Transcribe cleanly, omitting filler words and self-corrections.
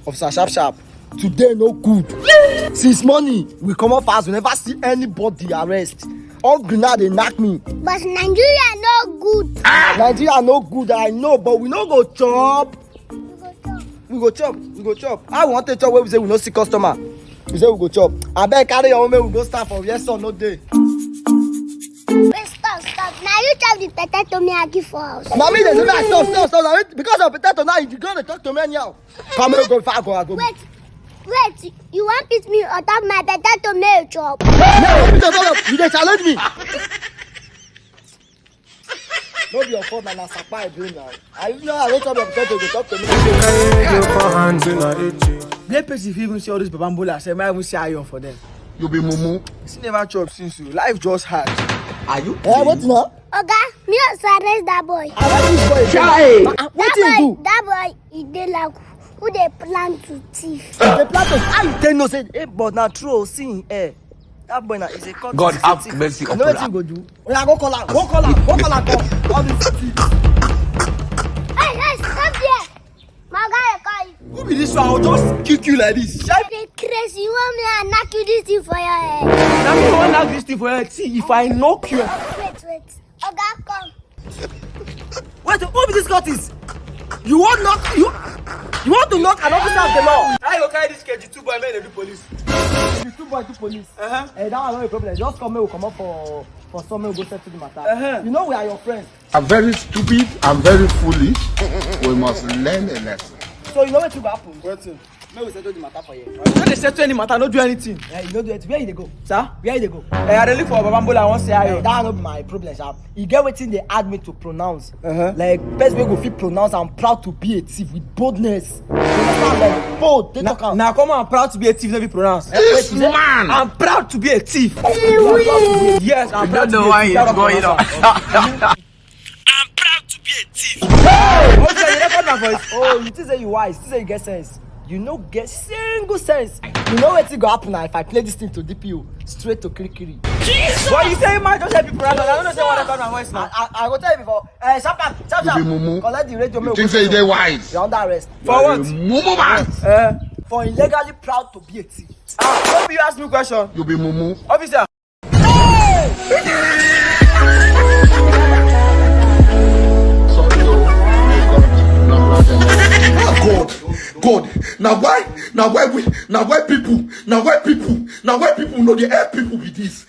Officer Sharp. Today no good. Since morning we come up fast. We never see anybody arrest. All grenade they knock me. But Nigeria no good. Nigeria no good, I know, but we no go chop. We go chop. I want to chop where we say we no see customer. We say we go chop. I beg carry your woman, we go start for yes or no day. Wait, stop. Now you chop the potato me I give for house. Mommy, they say like stop. Because of potato now, you gonna talk to me anyhow. Come here, go far, go. Wait, you want beat me on top my potato me chop? No, you dey challenge me. No be your fault, na sapa I bring now. I don't chop your potato, you talk to me. They pay if even see all this babambola, say I even see iron for them. You be mumu. She never chop since you. Life just hard. Are you? What now? Oga, me also arrest that boy. I want this boy. What you do? That boy, he dey like who they plan to thief. The plan to how you tell no say, hey, but now true, see here. That boy now is a cut. God have mercy upon him. You know what you go do? Oya, go call am, come. All this thief. Hey, stop there. My guy call you. Who be this one? I'll just kick you like this. They crazy. You want me to knock you this thing for your head? Now me want knock this thing for your see if I knock you. Wait. Oga, come. Wait, who be this Curtis? You want knock? You want to knock an officer of the law? I go carry this KG 2 boy, man, they do police. The 2 boy do police. That one no a problem. Just come here, we come up for something, we go settle the matter. You know we are your friends. I'm very stupid. I'm very foolish. We must learn a lesson. So you know what will happen? What? May we settle the matter for you. You know they settle any matter, no do anything. You don't do it. Where you dey go? Sir? Where you dey go? I dey look for babambola, I want say iron. That no be my problem, sharp. You get wetin they add me to pronounce. Like best way go fit pronounce. I'm proud to be a thief with boldness. You understand? Like bold. They talk am. Now come on, I'm proud to be a thief, let me pronounce. This man. I'm proud to be a thief. Yes, I'm proud to be a thief. Don't know why he's going on. I'm proud to be a thief. Okay, you record my voice. Oh, you think say you wise? You think say you get sense? You no get single sense. You know wetin go happen now if I play this thing to DPO straight to Kirikiri. But you say man just help people pronounce. I don't know say what record my voice now. I go tell you before. Sharp. You be mumu. Collect the radio. You think say you dey wise? You're under arrest. For what? Mumu man. For illegally proud to be a thief. Don't be ask me question. You be mumu. Officer. God, now why people know the help people with this?